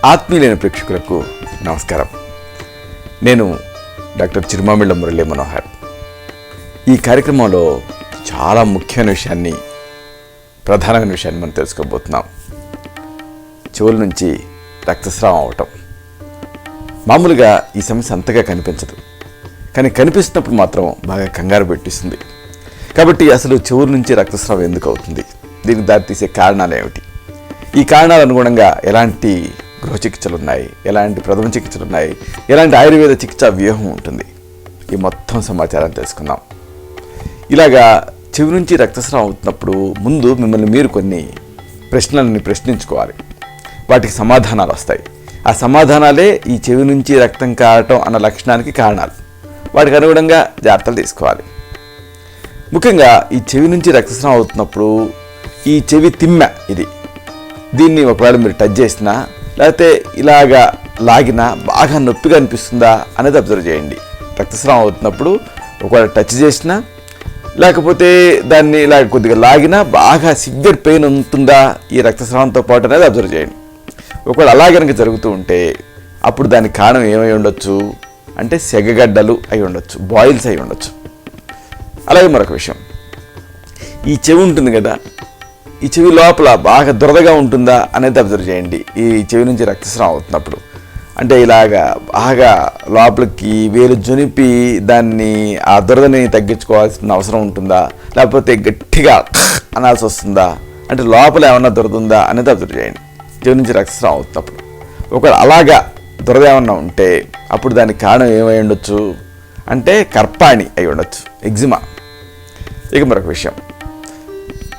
ఆత్మీయులైన ప్రేక్షకులకు నమస్కారం. నేను డాక్టర్ చిరుమామిళ్ళ మురళీ మనోహర్. ఈ కార్యక్రమంలో చాలా ముఖ్యమైన విషయాన్ని, ప్రధానమైన విషయాన్ని మనం తెలుసుకోబోతున్నాం. చెవుల నుంచి రక్తస్రావం అవటం. మామూలుగా ఈ సమస్య అంతగా కనిపించదు, కానీ కనిపిస్తున్నప్పుడు మాత్రం బాగా కంగారు పెట్టిస్తుంది. కాబట్టి అసలు చెవుల నుంచి రక్తస్రావం ఎందుకు అవుతుంది, దీనికి దారితీసే కారణాలు ఏమిటి, ఈ కారణాల అనుగుణంగా ఎలాంటి గృహ చికిత్సలు ఉన్నాయి, ఎలాంటి ప్రథమ చికిత్సలు ఉన్నాయి, ఎలాంటి ఆయుర్వేద చికిత్సా వ్యూహం ఉంటుంది, ఈ మొత్తం సమాచారాన్ని తెలుసుకుందాం. ఇలాగా చెవి నుంచి రక్తస్రావం అవుతున్నప్పుడు ముందు మిమ్మల్ని మీరు కొన్ని ప్రశ్నలని ప్రశ్నించుకోవాలి. వాటికి సమాధానాలు వస్తాయి. ఆ సమాధానాలే ఈ చెవి నుంచి రక్తం కారటం అన్న లక్షణానికి కారణాలు. వాటికి అనుగుణంగా జాగ్రత్తలు తీసుకోవాలి. ముఖ్యంగా ఈ చెవి నుంచి రక్తస్రావం అవుతున్నప్పుడు ఈ చెవి తిమ్మె దీన్ని ఒకవేళ మీరు టచ్ చేసినా లేకపోతే ఇలాగా లాగినా బాగా నొప్పిగా అనిపిస్తుందా అనేది అబ్జర్వ్ చేయండి. రక్తస్రావం అవుతున్నప్పుడు ఒకవేళ టచ్ చేసినా లేకపోతే దాన్ని ఇలా కొద్దిగా లాగినా బాగా సివియర్ పెయిన్ ఉంటుందా ఈ రక్తస్రావంతో పాటు అనేది అబ్జర్వ్ చేయండి. ఒకవేళ అలా కనుక జరుగుతూ ఉంటే అప్పుడు దానికి కారణం ఏమై ఉండొచ్చు అంటే సెగగడ్డలు అయి ఉండొచ్చు, బాయిల్స్ అయి ఉండొచ్చు. అలాగే మరొక విషయం, ఈ చెవి ఉంటుంది కదా, ఈ చెవి లోపల బాగా దురదగా ఉంటుందా అనేది అబ్జర్వ్ చేయండి. ఈ చెవి నుంచి రక్తస్రావం అవుతున్నప్పుడు అంటే ఇలాగా బాగా లోపలికి వేలు జొనిపి దాన్ని ఆ దురదని తగ్గించుకోవాల్సిన అవసరం ఉంటుందా, లేకపోతే గట్టిగా అనాల్సి వస్తుందా, అంటే లోపల ఏమన్నా దురద ఉందా అనేది అబ్జర్వ్ చేయండి చెవి నుంచి రక్తస్రావం అవుతున్నప్పుడు. ఒకవేళ అలాగా దురద ఏమన్నా ఉంటే అప్పుడు దానికి కారణం ఏమై ఉండొచ్చు అంటే కర్పాణి అయి ఉండొచ్చు, ఎగ్జిమా. ఇక మరొక విషయం,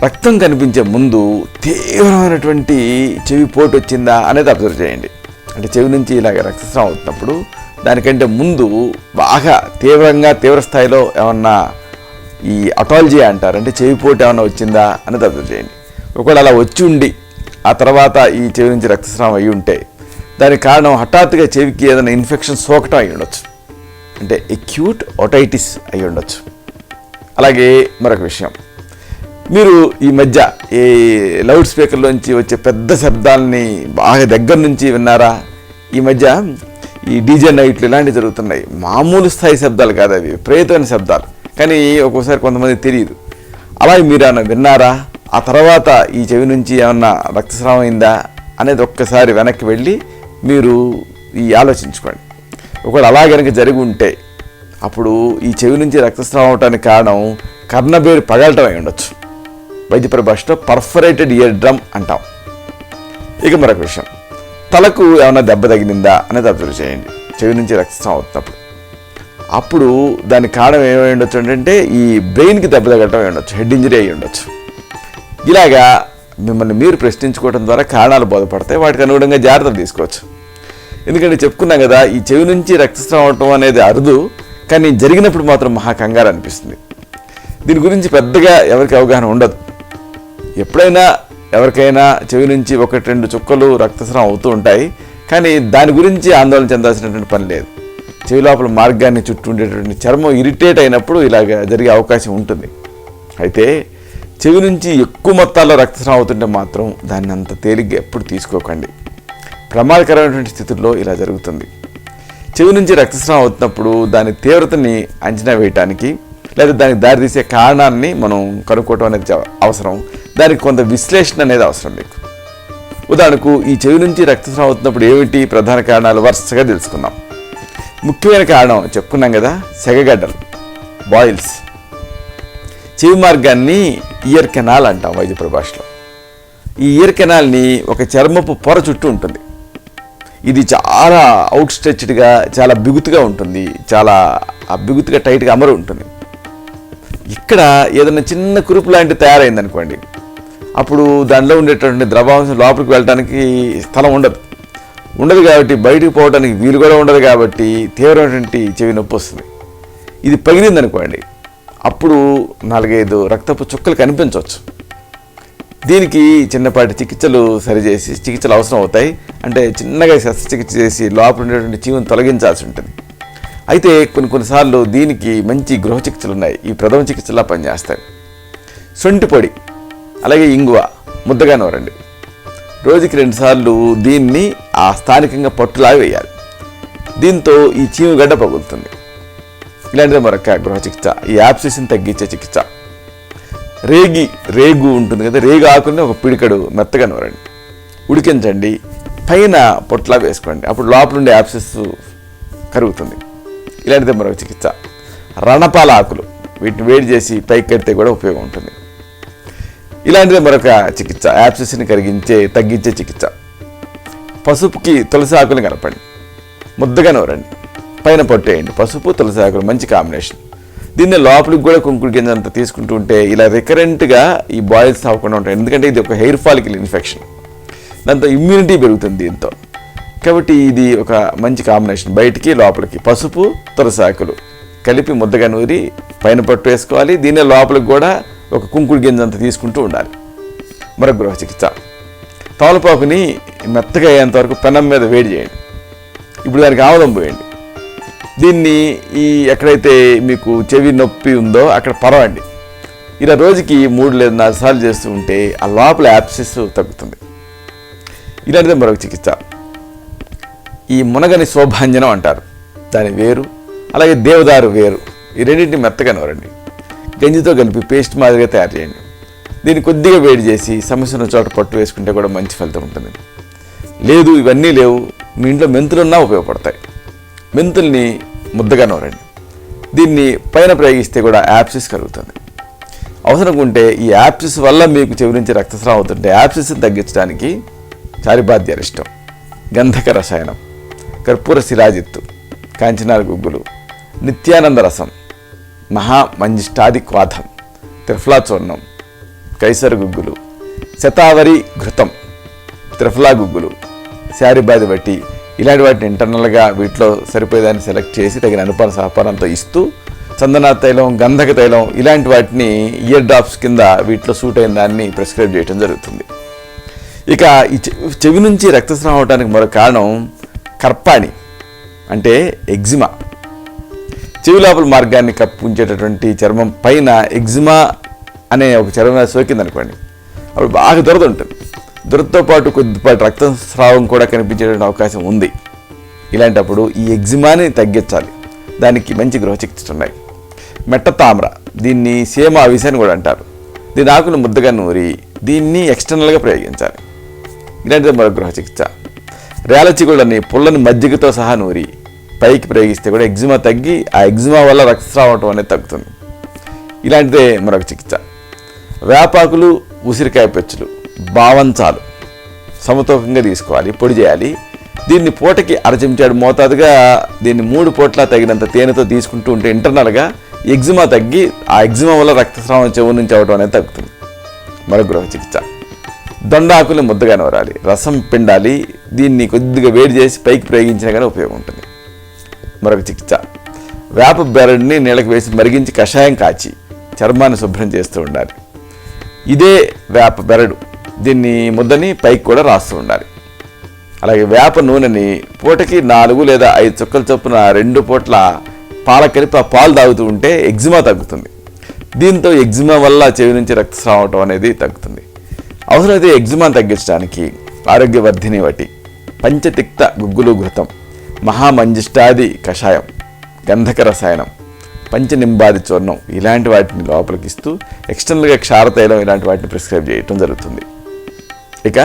రక్తం కనిపించే ముందు తీవ్రమైనటువంటి చెవి పోటు వచ్చిందా అనేది అబ్జర్వ్ చేయండి. అంటే చెవి నుంచి ఇలాగ రక్తస్రావం అవుతున్నప్పుడు దానికంటే ముందు బాగా తీవ్ర స్థాయిలో ఏమన్నా ఈ అటాలజీ అంటారు, అంటే చెవి పోటు ఏమన్నా వచ్చిందా అనేది అబ్జర్వ్ చేయండి. ఒకవేళ అలా వచ్చి ఉండి ఆ తర్వాత ఈ చెవి నుంచి రక్తస్రావం అయి ఉంటే దానికి కారణం హఠాత్తుగా చెవికి ఏదైనా ఇన్ఫెక్షన్ సోకటం అయి ఉండొచ్చు, అంటే ఎక్యూట్ ఓటైటిస్ అయి ఉండొచ్చు. అలాగే మరొక విషయం, మీరు ఈ మధ్య ఈ లౌడ్ స్పీకర్లోంచి వచ్చే పెద్ద శబ్దాలని బాగా దగ్గర నుంచి విన్నారా? ఈ మధ్య ఈ డీజే నైట్లు ఇలాంటివి జరుగుతున్నాయి. మామూలు స్థాయి శబ్దాలు కాదు, అవి విపరీతమైన శబ్దాలు. కానీ ఒక్కోసారి కొంతమంది తెలియదు. అలాగే మీరు ఏమన్నా విన్నారా? ఆ తర్వాత ఈ చెవి నుంచి ఏమన్నా రక్తస్రావం అయిందా అనేది ఒక్కసారి వెనక్కి వెళ్ళి మీరు ఆలోచించుకోండి. ఒకవేళ అలా కనుక జరిగి ఉంటే అప్పుడు ఈ చెవి నుంచి రక్తస్రావం అవడానికి కారణం కర్ణబేరు పగలటం అయి ఉండొచ్చు. వైద్య పరిభాషలో పర్ఫరేటెడ్ ఇయర్ డ్రమ్ అంటాం. ఇక మరొక విషయం, తలకు ఏమైనా దెబ్బ తగిలిందా అనేది అబ్జర్వ్ చేయండి చెవి నుంచి రక్తస్రావం అవుతున్నప్పుడు. అప్పుడు దానికి కారణం ఏమై ఉండొచ్చు అంటే ఈ బ్రెయిన్కి దెబ్బ తగలటం అయి ఉండొచ్చు, హెడ్ ఇంజరీ అయి ఉండొచ్చు. ఇలాగా మిమ్మల్ని మీరు ప్రశ్నించుకోవడం ద్వారా కారణాలు బోధపడతాయి. వాటికి అనుగుణంగా జాగ్రత్తలు తీసుకోవచ్చు. ఎందుకంటే చెప్పుకున్నాం కదా, ఈ చెవి నుంచి రక్తస్రావం అవటం అనేది అరుదు, కానీ జరిగినప్పుడు మాత్రం మహా కంగారు అనిపిస్తుంది. దీని గురించి పెద్దగా ఎవరికి అవగాహన ఉండదు. ఎప్పుడైనా ఎవరికైనా చెవి నుంచి 1-2 చుక్కలు రక్తస్రావం అవుతూ ఉంటాయి, కానీ దాని గురించి ఆందోళన చెందాల్సినటువంటి పని లేదు. చెవి లోపల మార్గాన్ని చుట్టూ ఉండేటువంటి చర్మం ఇరిటేట్ అయినప్పుడు ఇలాగ జరిగే అవకాశం ఉంటుంది. అయితే చెవి నుంచి ఎక్కువ మొత్తాల్లో రక్తస్రావం అవుతుంటే మాత్రం దాన్ని అంత తేలిగ్గా ఎప్పుడు తీసుకోకండి. ప్రమాదకరమైనటువంటి స్థితుల్లో ఇలా జరుగుతుంది. చెవి నుంచి రక్తస్రావం అవుతున్నప్పుడు దాని తీవ్రతని అంచనా వేయటానికి లేదా దానికి దారితీసే కారణాన్ని మనం కనుక్కోవటం అనేది అవసరం. దానికి కొంత విశ్లేషణ అనేది అవసరం మీకు. ఉదాహరణకు ఈ చెవి నుంచి రక్తస్రావం అవుతున్నప్పుడు ఏమిటి ప్రధాన కారణాలు వరుసగా తెలుసుకుందాం. ముఖ్యమైన కారణం చెప్పుకున్నాం కదా, సెగగడ్డలు, బాయిల్స్. చెవి మార్గాన్ని ఇయర్ కెనాల్ అంటాం వైద్య పరిభాషలో. ఈ ఇయర్ కెనాల్ని ఒక చర్మపు పొర చుట్టూ ఉంటుంది. ఇది చాలా అవుట్ స్ట్రెచ్డ్గా, చాలా బిగుతుగా ఉంటుంది, చాలా బిగుతుగా టైట్గా అమరు ఉంటుంది. ఇక్కడ ఏదైనా చిన్న కురుపు లాంటివి తయారైందనుకోండి, అప్పుడు దానిలో ఉండేటటువంటి ద్రవాంశం లోపలికి వెళ్ళడానికి స్థలం ఉండదు కాబట్టి బయటకు పోవడానికి వీలు కూడా ఉండదు కాబట్టి తీవ్రమైనటువంటి చెవి నొప్పి వస్తుంది. ఇది పగిలిందనుకోండి, అప్పుడు 4-5 రక్తపు చుక్కలు కనిపించవచ్చు. దీనికి చిన్నపాటి చికిత్సలు అవసరం అవుతాయి. అంటే చిన్నగా శస్త్రచికిత్స చేసి లోపల ఉండేటువంటి చీమును తొలగించాల్సి ఉంటుంది. అయితే కొన్నిసార్లు దీనికి మంచి గృహ చికిత్సలు ఉన్నాయి, ఈ ప్రథమ చికిత్సలా పనిచేస్తాయి. సొంటి పొడి, అలాగే ఇంగువ ముద్దగా నూరండి. రోజుకి 2 సార్లు దీన్ని ఆ స్థానికంగా పట్టులాగా వేయాలి. దీంతో ఈ చీమగడ్డ పగులుతుంది. ఇలాంటిది మరొక గృహ చికిత్స, ఈ యాబ్సెస్ని తగ్గించే చికిత్స. రేగు ఉంటుంది కదా, రేగు ఆకుని ఒక పిడికడు మెత్తగా నూరండి, ఉడికించండి, పైన పొట్లా వేసుకోండి. అప్పుడు లోపల ఉండే యాబ్సెస్ కరుగుతుంది. ఇలాంటిది మరొక చికిత్స. రణపాల ఆకులు, వీటిని వేడి చేసి పైకి కడితే కూడా ఉపయోగం ఉంటుంది. ఇలాంటిది మరొక చికిత్స, యాబ్సెస్ని తగ్గించే చికిత్స. పసుపుకి తులసి ఆకులు కలపండి, ముద్దగా నూరండి, పైన పొట్టేయండి. పసుపు తులసి ఆకులు మంచి కాంబినేషన్. దీన్ని లోపలికి కూడా కుంకుడు గింజంతా తీసుకుంటూ ఉంటే ఇలా రికరెంట్గా ఈ బాయిల్స్ అవ్వకుండా ఉంటాయి. ఎందుకంటే ఇది ఒక హెయిర్ ఫాలికల్ ఇన్ఫెక్షన్, దాంతో ఇమ్యూనిటీ పెరుగుతుంది దీంతో. కాబట్టి ఇది ఒక మంచి కాంబినేషన్. బయటికి లోపలికి పసుపు తులసి ఆకులు కలిపి ముద్దగా నూరి పైన పట్టు వేసుకోవాలి. దీన్నే లోపలికి కూడా ఒక కుంకుడు గింజంతా తీసుకుంటూ ఉండాలి. మరొక గృహ చికిత్స. తమలపాకుని మెత్తగా అయ్యేంత వరకు పెనం మీద వేడి చేయండి. ఇప్పుడు దానికి ఆముదం పోయండి. దీన్ని ఎక్కడైతే మీకు చెవి నొప్పి ఉందో అక్కడ పరవండి. ఇలా రోజుకి 3 లేదా 4 సార్లు చేస్తూ ఉంటే ఆ లోపల యాబ్సెస్ తగ్గుతుంది. ఇలాంటిదే మరొక చికిత్స. ఈ మునగని శోభాంజనం అంటారు, దాని వేరు, అలాగే దేవదారు వేరు, ఈ రెండింటిని మెత్తగా నూరండి, గంజితో కలిపి పేస్ట్ మాదిరిగా తయారు చేయండి. దీన్ని కొద్దిగా వేడి చేసి సమస్య ఉన్న చోట పట్టు వేసుకుంటే కూడా మంచి ఫలితం ఉంటుంది. లేదు ఇవన్నీ లేవు, మీ ఇంట్లో మెంతులున్నా ఉపయోగపడతాయి. మెంతుల్ని ముద్దగా నూరండి, దీన్ని పైన ప్రయోగిస్తే కూడా యాబ్సెస్ కలుగుతుంది. అవసరం ఉంటే ఈ యాబ్సెస్ వల్ల మీకు చెవి నుంచి రక్తస్రావం అవుతుంటే యాబ్సెస్ని తగ్గించడానికి చారిబాద్య అరిష్టం, గంధక రసాయనం, కర్పూర శిలాజిత్తు, కాంచనాల గుగ్గులు, నిత్యానంద రసం, మహామంజిష్టాది క్వాథం, త్రిఫలా చూర్ణం, కైసర గుగ్గులు, శతావరి ఘృతం, త్రిఫలా గుగ్గులు, శారిబాది బట్టి, ఇలాంటి వాటిని ఇంటర్నల్గా వీటిలో సరిపోయేదాన్ని సెలెక్ట్ చేసి తగిన అనుపాన సహపానంతో ఇస్తూ, చందన తైలం, గంధక తైలం ఇలాంటి వాటిని ఇయర్ డ్రాప్స్ కింద వీటిలో సూట్ అయిన దాన్ని ప్రిస్క్రైబ్ చేయడం జరుగుతుంది. ఇక ఈ చెవి నుంచి రక్తస్రావం అవడానికి మరో కారణం కర్పాణి, అంటే ఎగ్జిమా. చెవి లోపల మార్గాన్ని కప్పుంచేటటువంటి చర్మం పైన ఎగ్జిమా అనే ఒక చర్మం సోకిందనుకోండి, అప్పుడు బాగా దురద ఉంటుంది. దురదతో పాటు కొద్దిపాటి రక్తస్రావం కూడా కనిపించేటువంటి అవకాశం ఉంది. ఇలాంటప్పుడు ఈ ఎగ్జిమాని తగ్గించాలి. దానికి మంచి గృహ చికిత్సలు ఉన్నాయి. మెట్ట తామ్ర, దీన్ని సేమ అవిసె అని కూడా అంటారు. దీని ఆకులు ముద్దగా నూరి దీన్ని ఎక్స్టర్నల్గా ప్రయోగించాలి. ఇలాంటిది మరొక గృహ చికిత్స. రేలచిగుళ్ళని పుల్లని మజ్జిగతో సహా నూరి పైకి ప్రయోగిస్తే కూడా ఎగ్జిమా తగ్గి ఆ ఎగ్జిమా వల్ల రక్తస్రావం అనేది తగ్గుతుంది. ఇలాంటిదే మరొక చికిత్స. వేపాకులు, ఉసిరికాయ పెచ్చులు, బావంచాలు సమతూకంగా తీసుకోవాలి, పొడి చేయాలి. దీన్ని పూటకి 1/2 చెంచాడు మోతాదుగా దీన్ని 3 పూట్ల తగినంత తేనెతో తీసుకుంటూ ఉంటే ఇంటర్నల్గా ఎగ్జిమా తగ్గి ఆ ఎగ్జిమా వల్ల రక్తస్రావం చెవు నుంచి అవడం అనేది తగ్గుతుంది. మరొక గృహ చికిత్స. దొండాకులు ముద్దగా నూరాలి, రసం పిండాలి. దీన్ని కొద్దిగా వేడి చేసి పైకి ప్రయోగించినా కానీ ఉపయోగం ఉంటుంది. మరొక చికిత్స. వేప బెరడుని నీళ్ళకి వేసి మరిగించి కషాయం కాచి చర్మాన్ని శుభ్రం చేస్తూ ఉండాలి. ఇదే వేప బెరడు, దీన్ని ముద్దని పైకి కూడా రాస్తూ ఉండాలి. అలాగే వేప నూనెని పూటకి 4 లేదా 5 చుక్కల చొప్పున 2 పూట్ల పాల కలిపి ఆ పాలు తాగుతూ ఉంటే ఎగ్జిమా తగ్గుతుంది. దీంతో ఎగ్జిమా వల్ల చెవి నుంచి రక్తస్రావం అవడం అనేది తగ్గుతుంది. అవసరమైతే ఎగ్జిమాను తగ్గించడానికి ఆరోగ్యవర్ధిని వటి, పంచతిక్త గుగ్గులు ఘృతం, మహామంజిష్టాది కషాయం, గంధక రసాయనం, పంచనింబాది చూర్ణం ఇలాంటి వాటిని లోపలికి ఇస్తూ ఎక్స్టర్నల్గా క్షారతైలం ఇలాంటి వాటిని ప్రిస్క్రైబ్ చేయటం జరుగుతుంది. ఇక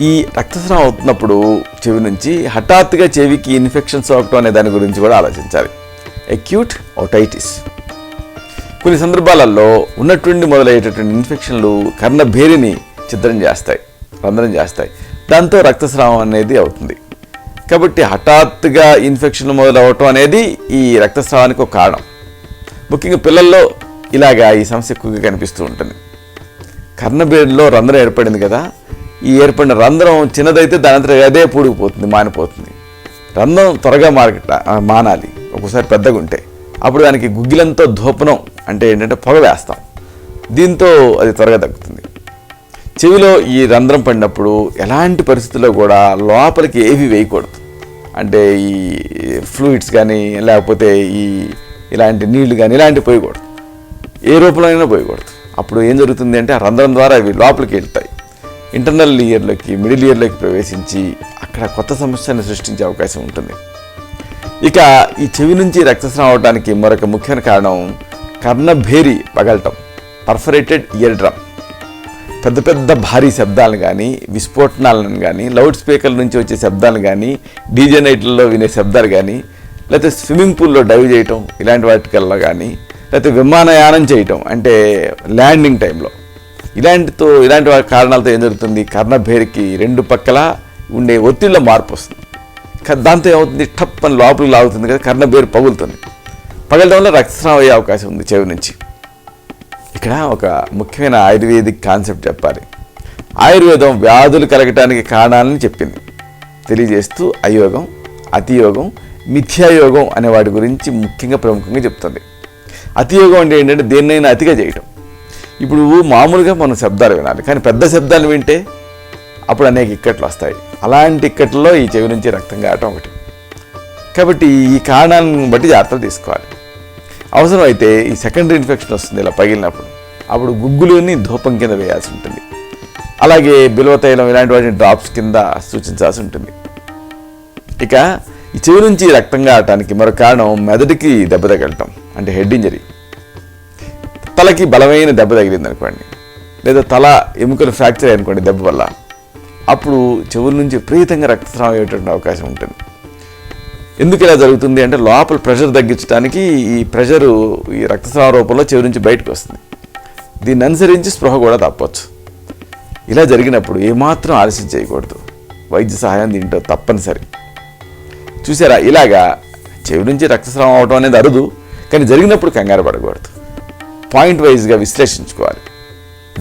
ఈ రక్తస్రావం అవుతున్నప్పుడు చెవి నుంచి హఠాత్తుగా చెవికి ఇన్ఫెక్షన్ సోకటం అనే దాని గురించి కూడా ఆలోచించాలి. Acute otitis. కొన్ని సందర్భాలలో ఉన్నటువంటి మొదలయ్యేటటువంటి ఇన్ఫెక్షన్లు కర్ణభేరిని ఛిద్రం చేస్తాయి, రంధ్రం చేస్తాయి. దాంతో రక్తస్రావం అనేది అవుతుంది. కాబట్టి హఠాత్తుగా ఇన్ఫెక్షన్లు మొదలవటం అనేది ఈ రక్తస్రావానికి ఒక కారణం. ముఖ్యంగా పిల్లల్లో ఇలాగా ఈ సమస్య ఎక్కువగా కనిపిస్తూ ఉంటుంది. కర్ణభేరిలో రంధ్రం ఏర్పడింది కదా, ఈ ఏర్పడిన రంధ్రం చిన్నదైతే దాని అంతా అదే పూడిపోతుంది, మానిపోతుంది. రంధ్రం త్వరగా మానాలి, ఒక్కోసారి పెద్దగా ఉంటే. అప్పుడు దానికి గుగ్గిలంతో ధూపనం అంటే ఏంటంటే పొగ వేస్తాం. దీంతో అది త్వరగా తగ్గుతుంది. చెవిలో ఈ రంధ్రం పడినప్పుడు ఎలాంటి పరిస్థితుల్లో కూడా లోపలికి ఏవి వేయకూడదు. అంటే ఈ ఫ్లూయిడ్స్ కానీ లేకపోతే ఇలాంటి నీళ్లు కానీ ఇలాంటివి పోయకూడదు. ఏ రూపంలో అయినా పోయకూడదు. అప్పుడు ఏం జరుగుతుంది అంటే ఆ రంధ్రం ద్వారా అవి లోపలికి వెళ్తాయి. ఇంటర్నల్ ఇయర్లోకి మిడిల్ ఇయర్లోకి ప్రవేశించి అక్కడ కొత్త సమస్యను సృష్టించే అవకాశం ఉంటుంది. ఇక ఈ చెవి నుంచి రక్తస్రావం అవడానికి మరొక ముఖ్యమైన కారణం కర్ణభేరి పగలటం, పర్ఫరేటెడ్ ఇయర్ డ్రమ్. పెద్ద పెద్ద భారీ శబ్దాలను కానీ, విస్ఫోటనాలను కానీ, లౌడ్ స్పీకర్ల నుంచి వచ్చే శబ్దాలు కానీ, డీజే నైట్లలో వినే శబ్దాలు కానీ, లేకపోతే స్విమ్మింగ్ పూల్లో డైవ్ చేయటం ఇలాంటి వాటికల్లో కానీ, లేకపోతే విమానయానం చేయటం అంటే ల్యాండింగ్ టైంలో ఇలాంటి కారణాలతో ఏం జరుగుతుంది, కర్ణభేరికి రెండు పక్కల ఉండే ఒత్తిడిలో మార్పు వస్తుంది. దాంతో ఏమవుతుంది, టప్ అని లోపలికి లాగుతుంది కదా, కర్ణభేరి పగులుతుంది. పగలడం వల్ల రక్తస్రావం అయ్యే అవకాశం ఉంది చెవి నుంచి. ఇక్కడ ఒక ముఖ్యమైన ఆయుర్వేదిక్ కాన్సెప్ట్ చెప్పాలి. ఆయుర్వేదం వ్యాధులు కలగటానికి కారణాలని చెప్పింది, తెలియజేస్తూ అయోగం, అతియోగం, మిథ్యాయోగం అనే వాటి గురించి ముఖ్యంగా ప్రముఖంగా చెప్తుంది. అతియోగం అంటే ఏంటంటే దేన్నైనా అతిగా చేయటం. ఇప్పుడు మామూలుగా మనం శబ్దాలు వినాలి, కానీ పెద్ద శబ్దాలు వింటే అప్పుడు అనేక ఇక్కట్లు వస్తాయి. అలాంటి ఇక్కట్లలో ఈ చెవి నుంచి రక్తం కావటం ఒకటి. కాబట్టి ఈ కారణాలను బట్టి జాగ్రత్తలు తీసుకోవాలి. అవసరమైతే ఈ సెకండరీ ఇన్ఫెక్షన్ వస్తుంది ఇలా పగిలినప్పుడు, అప్పుడు గుగ్గులుని ధూపం కింద వేయాల్సి ఉంటుంది. అలాగే బిల్వతైలం ఇలాంటి వాటిని డ్రాప్స్ కింద సూచించాల్సి ఉంటుంది. ఇక ఈ చెవి నుంచి రక్తం కావటానికి మరొక కారణం మెదడుకి దెబ్బ తగలటం అంటే హెడ్ ఇంజరీ. తలకి బలమైన దెబ్బ తగిలింది అనుకోండి, లేదా తల ఎముకలు ఫ్రాక్చర్ అనుకోండి దెబ్బ వల్ల, అప్పుడు చెవుల నుంచి విపరీతంగా రక్తస్రావం అయ్యేటువంటి అవకాశం ఉంటుంది. ఎందుకు ఇలా జరుగుతుంది అంటే లోపల ప్రెషర్ తగ్గించడానికి ఈ ప్రెషరు ఈ రక్తస్రావ రూపంలో చెవి నుంచి బయటకు వస్తుంది. దీన్ని అనుసరించి స్పృహ కూడా తప్పవచ్చు. ఇలా జరిగినప్పుడు ఏమాత్రం ఆలస్యం చేయకూడదు, వైద్య సహాయం దీంట్లో తప్పనిసరి. చూసారా, ఇలాగా చెవి నుంచి రక్తస్రావం అవడం అనేది అరుదు, కానీ జరిగినప్పుడు కంగారు పడకూడదు. పాయింట్ వైజ్గా విశ్లేషించుకోవాలి.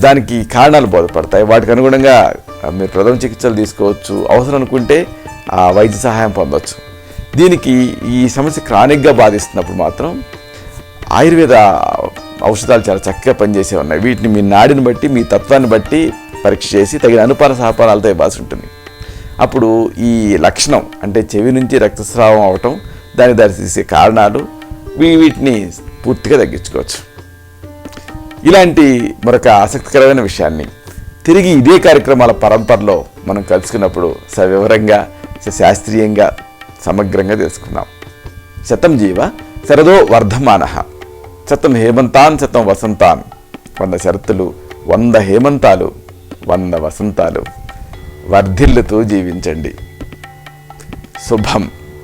దానికి కారణాలు బోధపడతాయి, వాటికి అనుగుణంగా మీరు ప్రథమ చికిత్సలు తీసుకోవచ్చు, అవసరం అనుకుంటే వైద్య సహాయం పొందవచ్చు. దీనికి ఈ సమస్య క్రానిక్గా బాధిస్తున్నప్పుడు మాత్రం ఆయుర్వేద ఔషధాలు చాలా చక్కగా పనిచేసే ఉన్నాయి. వీటిని మీ నాడిని బట్టి, మీ తత్వాన్ని బట్టి పరీక్ష చేసి తగిన అనుపాన సహపానాలతో ఇవ్వాల్సి ఉంటుంది. అప్పుడు ఈ లక్షణం అంటే చెవి నుంచి రక్తస్రావం అవటం, దానికి దారితీసే కారణాలు, వీటిని పూర్తిగా తగ్గించుకోవచ్చు. ఇలాంటి మరొక ఆసక్తికరమైన విషయాన్ని తిరిగి ఇదే కార్యక్రమాల పరంపరలో మనం కలుసుకున్నప్పుడు సవివరంగా, శాస్త్రీయంగా, సమగ్రంగా తెలుసుకుందాం. శతం జీవ శరదో వర్ధమానః, శతం హేమంతాన్ శతం వసంతాన్. 100 శరత్తులు, 100 హేమంతాలు, 100 వసంతాలు. వర్ధిల్లుతూ జీవించండి. శుభం.